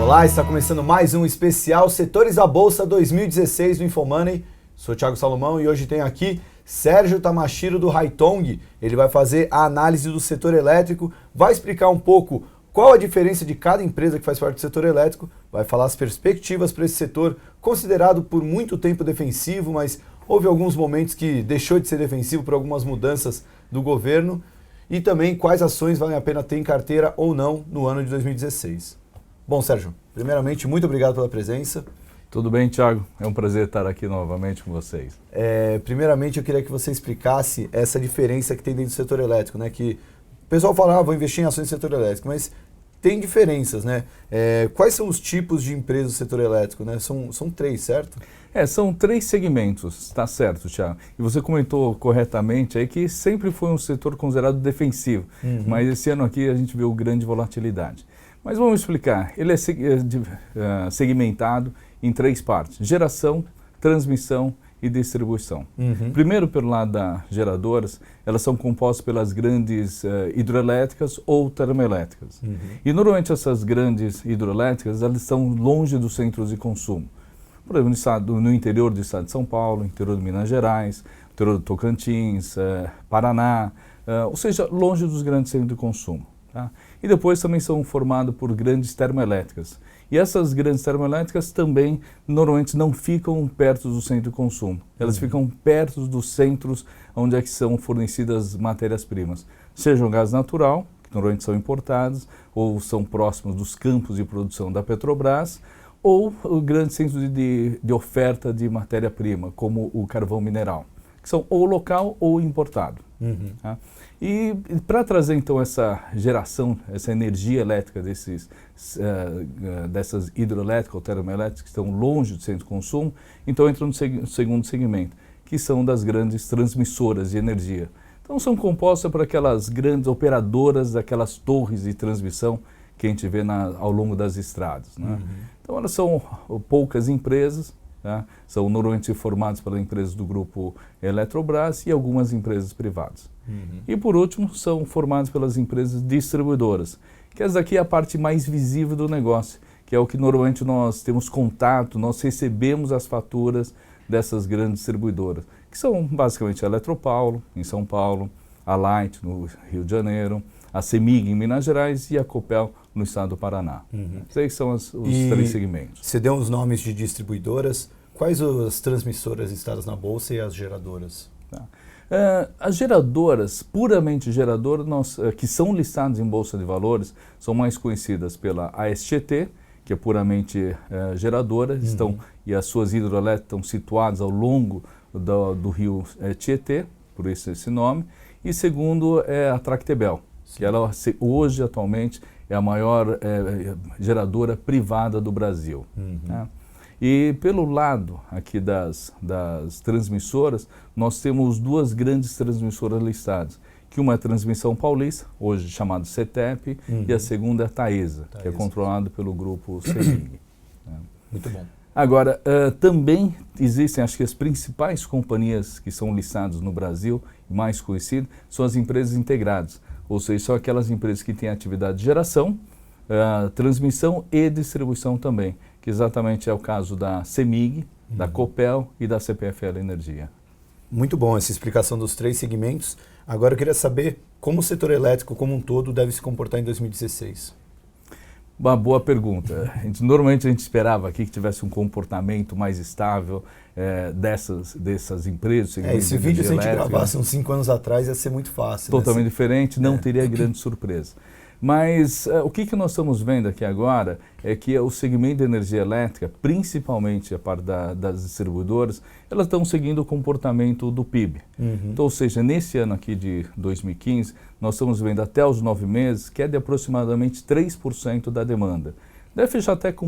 Olá, está começando mais um especial Setores da Bolsa 2016 do Infomoney. Sou o Thiago Salomão e hoje tenho aqui Sérgio Tamashiro do Haitong. Ele vai fazer a análise do setor elétrico, vai explicar um pouco qual a diferença de cada empresa que faz parte do setor elétrico, vai falar as perspectivas para esse setor considerado por muito tempo defensivo, mas houve alguns momentos que deixou de ser defensivo por algumas mudanças do governo, e também quais ações valem a pena ter em carteira ou não no ano de 2016. Bom, Sérgio, primeiramente, muito obrigado pela presença. Tudo bem, Thiago? É um prazer estar aqui novamente com vocês. Primeiramente, eu queria que você explicasse essa diferença que tem dentro do setor elétrico, né? Que o pessoal fala, vou investir em ações do setor elétrico, mas tem diferenças, né? Quais são os tipos de empresas do setor elétrico, né? São três, certo? São três segmentos, tá certo, Thiago. E você comentou corretamente aí que sempre foi um setor considerado defensivo, mas esse ano aqui a gente viu grande volatilidade. Mas vamos explicar. Ele é segmentado em três partes: geração, transmissão e distribuição. Primeiro, pelo lado das geradoras, elas ssão compostas pelas grandes hidroelétricas ou termoelétricas. E normalmente essas grandes hidroelétricas, elas estão longe dos centros de consumo. Por exemplo, no interior do estado de São Paulo, interior de Minas Gerais, interior do Tocantins, Paraná, ou seja, longe dos grandes centros de consumo. Tá? E depois também são formados por grandes termoelétricas. E essas grandes termoelétricas também normalmente não ficam perto do centro de consumo. Elas ficam perto dos centros onde é que são fornecidas matérias-primas. Seja o gás natural, que normalmente são importados, ou são próximos dos campos de produção da Petrobras, ou o grande centro de oferta de matéria-prima, como o carvão mineral, que são ou local ou importado. Tá? E para trazer então essa geração, essa energia elétrica dessas hidroelétricas ou termoelétricas que estão longe do centro de consumo, então entra no segundo segmento, que são das grandes transmissoras de energia. Então são compostas por aquelas grandes operadoras daquelas torres de transmissão que a gente vê ao longo das estradas, né? Então elas são poucas empresas, tá? São normalmente formadas pelas empresas do grupo Eletrobras e algumas empresas privadas. E por último, são formadas pelas empresas distribuidoras, que essa daqui é a parte mais visível do negócio, que é o que normalmente nós temos contato, nós recebemos as faturas dessas grandes distribuidoras, que são basicamente a Eletropaulo, em São Paulo, a Light, no Rio de Janeiro, a CEMIG, em Minas Gerais, e a Copel, no estado do Paraná. Esses são os três segmentos. Você deu uns nomes de distribuidoras. Quais as transmissoras listadas na Bolsa e as geradoras? Tá. As geradoras, puramente geradoras, que são listadas em Bolsa de Valores, são mais conhecidas pela ASTT, que é puramente geradora, e as suas hidroelétricas estão situadas ao longo do rio Tietê, por isso esse nome. E segundo é a Tractebel, que ela hoje, atualmente, é a maior geradora privada do Brasil. Né? E pelo lado aqui das transmissoras, nós temos duas grandes transmissoras listadas, que uma é a Transmissão Paulista, hoje chamada CETEP, e a segunda é a Taesa, que é controlada pelo grupo CEMIG. Muito bom. Agora, também existem, acho que as principais companhias que são listadas no Brasil, mais conhecidas, são as empresas integradas, ou seja, são aquelas empresas que têm atividade de geração, transmissão e distribuição também, que exatamente é o caso da CEMIG, da Copel e da CPFL Energia. Muito bom essa explicação dos três segmentos. Agora eu queria saber como o setor elétrico como um todo deve se comportar em 2016. Uma boa pergunta. Normalmente a gente esperava aqui que tivesse um comportamento mais estável dessas empresas. Esse vídeo, se a gente gravasse uns 5 anos atrás, ia ser muito fácil. Totalmente diferente, não teria grande surpresa. Mas o que nós estamos vendo aqui agora é que o segmento de energia elétrica, principalmente a parte das distribuidoras, elas estão seguindo o comportamento do PIB. Então, ou seja, nesse ano aqui de 2015, nós estamos vendo até os 9 meses que é de aproximadamente 3% da demanda. Deve fechar até com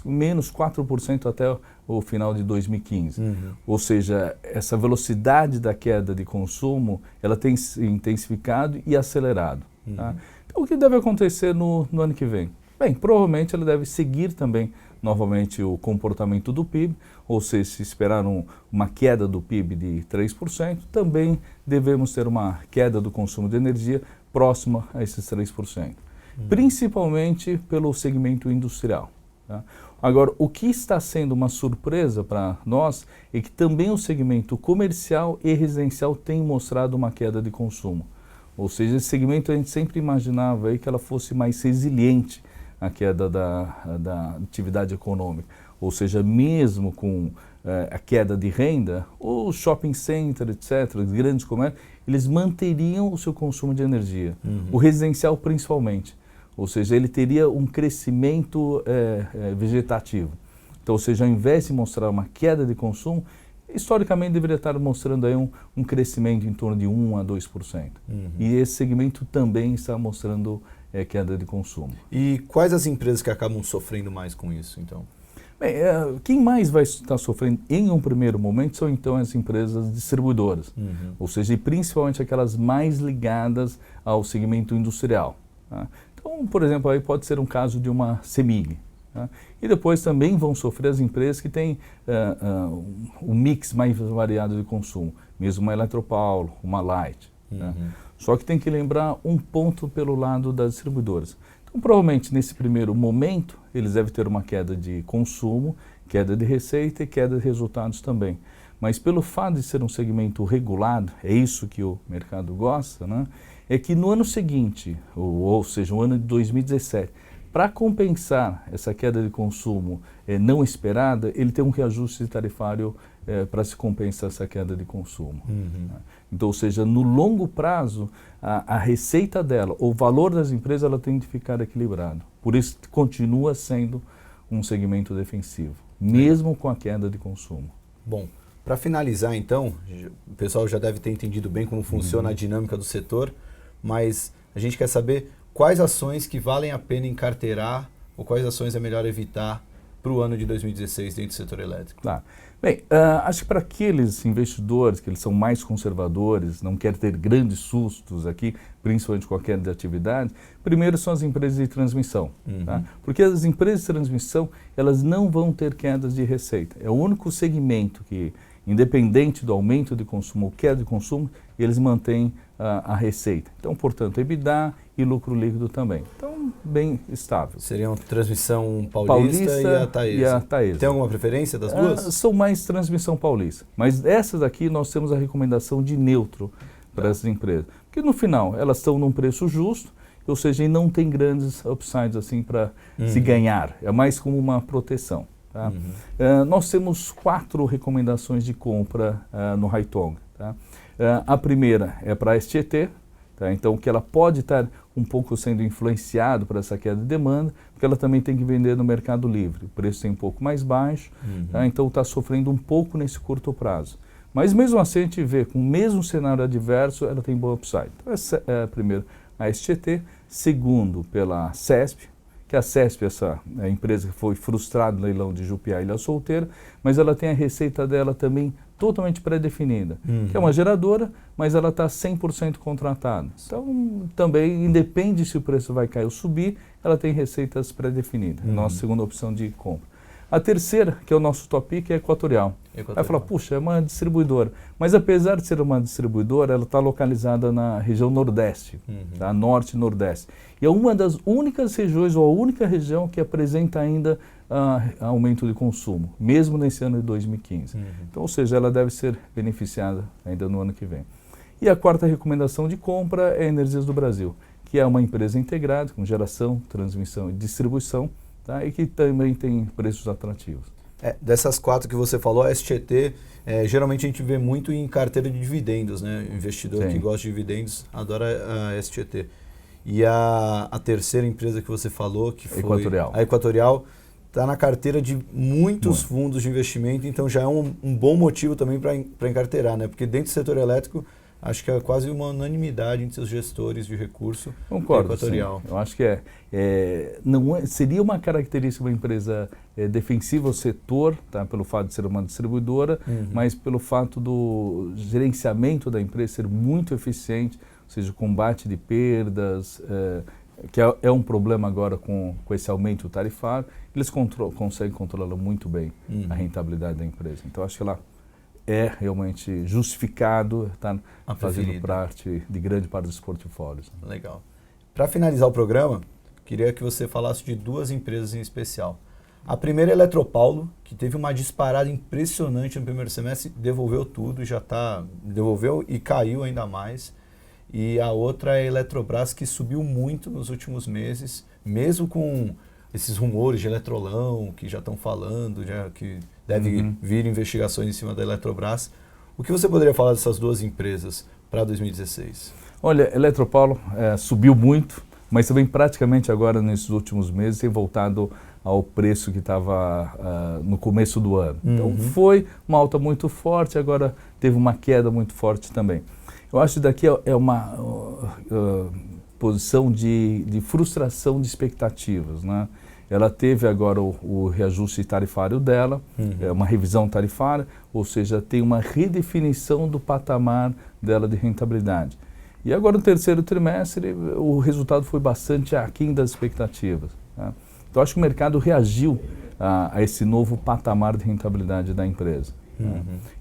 menos 4% até o final de 2015. Ou seja, essa velocidade da queda de consumo, ela tem se intensificado e acelerado. Tá? Então, o que deve acontecer no ano que vem? Bem, provavelmente ele deve seguir também novamente o comportamento do PIB, ou seja, se esperar uma queda do PIB de 3%, também devemos ter uma queda do consumo de energia próxima a esses 3%. Principalmente pelo segmento industrial. Tá? Agora, o que está sendo uma surpresa para nós é que também o segmento comercial e residencial tem mostrado uma queda de consumo. Ou seja, esse segmento a gente sempre imaginava aí que ela fosse mais resiliente à queda da atividade econômica. Ou seja, mesmo com a queda de renda, o shopping center, etc., os grandes comércios, eles manteriam o seu consumo de energia. O residencial principalmente. Ou seja, ele teria um crescimento vegetativo. Então, ou seja, ao invés de mostrar uma queda de consumo, historicamente deveria estar mostrando aí um crescimento em torno de 1 a 2%. E esse segmento também está mostrando queda de consumo. E quais as empresas que acabam sofrendo mais com isso, então? Bem, quem mais vai estar sofrendo em um primeiro momento são então as empresas distribuidoras, ou seja, e principalmente aquelas mais ligadas ao segmento industrial. Tá? Então, por exemplo, aí pode ser um caso de uma CEMIG. Tá? E depois também vão sofrer as empresas que têm um mix mais variado de consumo, mesmo uma Eletropaulo, uma Light. Tá? Só que tem que lembrar um ponto pelo lado das distribuidoras. Então, provavelmente, nesse primeiro momento, eles devem ter uma queda de consumo, queda de receita e queda de resultados também. Mas pelo fato de ser um segmento regulado, é isso que o mercado gosta, né? É que no ano seguinte, ou seja, o ano de 2017, para compensar essa queda de consumo não esperada, ele tem um reajuste tarifário para se compensar essa queda de consumo. Então, ou seja, no longo prazo, a receita dela, o valor das empresas, ela tem de ficar equilibrado. Por isso, continua sendo um segmento defensivo, mesmo com a queda de consumo. Bom, para finalizar, então, o pessoal já deve ter entendido bem como funciona a dinâmica do setor, mas a gente quer saber quais ações que valem a pena encarteirar ou quais ações é melhor evitar para o ano de 2016 dentro do setor elétrico. Claro. Bem, acho que para aqueles investidores que eles são mais conservadores, não querem ter grandes sustos aqui, principalmente com a queda de atividade, primeiro são as empresas de transmissão. Tá? Porque as empresas de transmissão, elas não vão ter quedas de receita. É o único segmento que, independente do aumento de consumo ou queda de consumo, eles mantêm a receita. Então, portanto, EBITDA e lucro líquido também. Então, bem estável. Seriam Transmissão Paulista e a Taesa. Tem alguma preferência das duas? São mais Transmissão Paulista. Mas essas aqui nós temos a recomendação de neutro para essas empresas. Porque no final, elas estão num preço justo, ou seja, e não tem grandes upsides assim para se ganhar. É mais como uma proteção. Tá? Nós temos 4 recomendações de compra no Haitong. Tá? A primeira é para a STT, tá? Então que ela pode estar um pouco sendo influenciado por essa queda de demanda, porque ela também tem que vender no Mercado Livre, o preço é um pouco mais baixo, tá? Então está sofrendo um pouco nesse curto prazo. Mas mesmo assim a gente vê, com o mesmo cenário adverso, ela tem bom upside. Então primeiro a STT, segundo pela CESP, que a CESP, essa empresa que foi frustrada no leilão de Jupiá e Ilha Solteira, mas ela tem a receita dela também totalmente pré-definida, que é uma geradora, mas ela está 100% contratada. Então, também, independe se o preço vai cair ou subir, ela tem receitas pré-definidas, nossa segunda opção de compra. A terceira, que é o nosso top pick, é a Equatorial. Vai falar, puxa, é uma distribuidora. Mas apesar de ser uma distribuidora, ela está localizada na região Nordeste, tá? Norte e Nordeste. E é uma das únicas regiões, ou a única região que apresenta ainda aumento de consumo, mesmo nesse ano de 2015. Então, ou seja, ela deve ser beneficiada ainda no ano que vem. E a quarta recomendação de compra é a Energias do Brasil, que é uma empresa integrada com geração, transmissão e distribuição, tá? E que também tem preços atrativos. Dessas 4 que você falou, a STT, geralmente a gente vê muito em carteira de dividendos, né? O investidor que gosta de dividendos adora a STT. E a terceira empresa que você falou, que foi a Equatorial, está na carteira de muitos fundos de investimento, então já é um bom motivo também para encarteirar, né? Porque dentro do setor elétrico, acho que é quase uma unanimidade entre os gestores de recurso. Concordo, Equatorial. Sim. Eu acho que seria uma característica de uma empresa defensiva ao setor, tá? Pelo fato de ser uma distribuidora, mas pelo fato do gerenciamento da empresa ser muito eficiente, ou seja, o combate de perdas, que é um problema agora com esse aumento tarifário, eles conseguem controlar muito bem a rentabilidade da empresa. Então, acho que ela é realmente justificado estar fazendo parte de grande parte dos portfólios. Legal. Para finalizar o programa, queria que você falasse de 2 empresas em especial. A primeira é a Eletropaulo, que teve uma disparada impressionante no primeiro semestre, devolveu tudo, devolveu e caiu ainda mais. E a outra é a Eletrobras, que subiu muito nos últimos meses, mesmo com esses rumores de eletrolão que já estão falando, que deve vir investigações em cima da Eletrobras. O que você poderia falar dessas duas empresas para 2016? Olha, Eletropaulo subiu muito, mas também praticamente agora nesses últimos meses tem voltado ao preço que estava no começo do ano. Então foi uma alta muito forte, agora teve uma queda muito forte também. Eu acho que daqui é uma posição de frustração de expectativas, né? Ela teve agora o reajuste tarifário dela, uma revisão tarifária, ou seja, tem uma redefinição do patamar dela de rentabilidade. E agora no terceiro trimestre o resultado foi bastante aquém das expectativas, né? Então acho que o mercado reagiu a esse novo patamar de rentabilidade da empresa.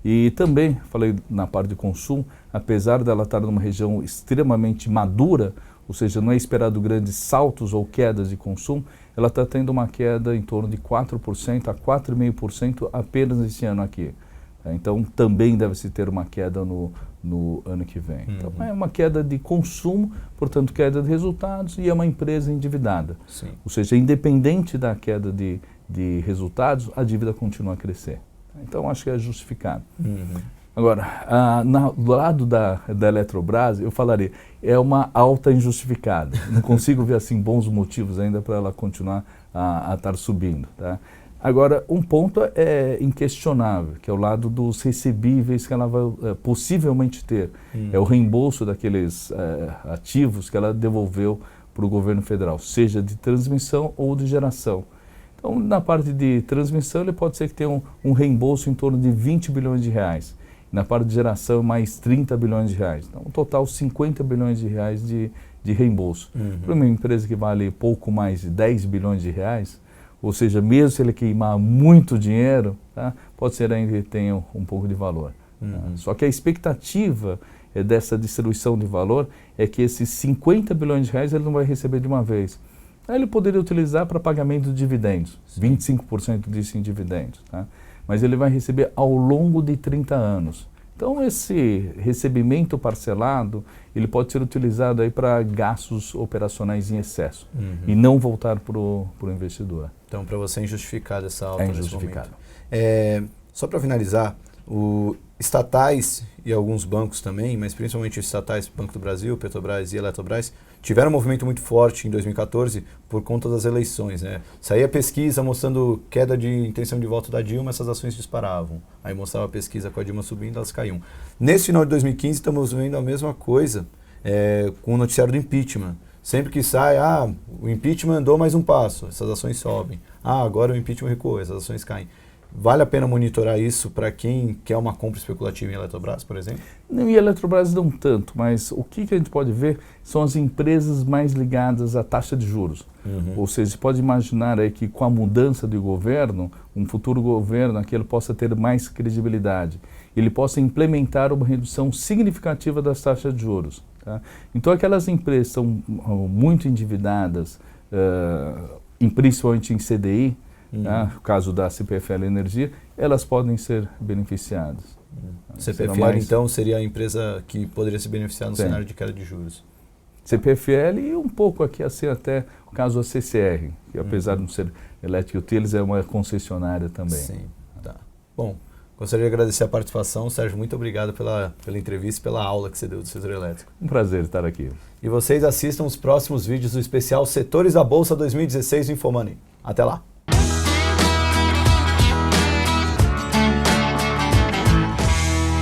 E também, falei na parte de consumo, apesar dela estar numa região extremamente madura, ou seja, não é esperado grandes saltos ou quedas de consumo, ela está tendo uma queda em torno de 4% a 4,5% apenas nesse ano aqui. Então também deve-se ter uma queda no ano que vem. Então é uma queda de consumo, portanto queda de resultados, e é uma empresa endividada. Sim. Ou seja, independente da queda de resultados, a dívida continua a crescer. Então acho que é justificado. Agora, do lado da Eletrobras, eu falaria, é uma alta injustificada. Não consigo ver assim bons motivos ainda para ela continuar a estar subindo, tá? Agora, um ponto é inquestionável, que é o lado dos recebíveis que ela vai possivelmente ter. É o reembolso daqueles ativos que ela devolveu para o governo federal, seja de transmissão ou de geração. Então, na parte de transmissão, ele pode ser que tenha um reembolso em torno de 20 bilhões de reais. Na parte de geração, mais 30 bilhões de reais. Então, um total 50 bilhões de reais de reembolso. Para uma empresa que vale pouco mais de 10 bilhões de reais, ou seja, mesmo se ele queimar muito dinheiro, tá, pode ser ainda que tenha um pouco de valor. Tá? Só que a expectativa dessa distribuição de valor é que esses 50 bilhões de reais ele não vai receber de uma vez. Aí ele poderia utilizar para pagamento de dividendos, 25% disso em dividendos, tá? Mas ele vai receber ao longo de 30 anos. Então esse recebimento parcelado, ele pode ser utilizado aí para gastos operacionais em excesso e não voltar para o investidor. Então para você é injustificado essa alta nesse momento. Só para finalizar, estatais e alguns bancos também, mas principalmente os estatais, Banco do Brasil, Petrobras e Eletrobras, tiveram um movimento muito forte em 2014 por conta das eleições, né? Saía pesquisa mostrando queda de intenção de voto da Dilma, essas ações disparavam. Aí mostrava a pesquisa com a Dilma subindo, elas caíam. Nesse final de 2015 estamos vendo a mesma coisa com o noticiário do impeachment. Sempre que sai, o impeachment andou mais um passo, essas ações sobem. Agora o impeachment recuou, essas ações caem. Vale a pena monitorar isso para quem quer uma compra especulativa em Eletrobras, por exemplo? Não, e Eletrobras não tanto, mas o que a gente pode ver são as empresas mais ligadas à taxa de juros. Ou seja, você pode imaginar aí que com a mudança de governo, um futuro governo aquele possa ter mais credibilidade. Ele possa implementar uma redução significativa das taxas de juros. Tá? Então aquelas empresas são muito endividadas, principalmente em CDI, no caso da CPFL Energia, elas podem ser beneficiadas. CPFL, então, seria a empresa que poderia se beneficiar no cenário de queda de juros? CPFL e um pouco aqui, assim, até o caso da CCR, que apesar de não ser Electric Utilities, é uma concessionária também. Sim, tá. Bom, gostaria de agradecer a participação. Sérgio, muito obrigado pela entrevista e pela aula que você deu do setor elétrico. Um prazer estar aqui. E vocês assistam os próximos vídeos do especial Setores da Bolsa 2016 do InfoMoney. Até lá!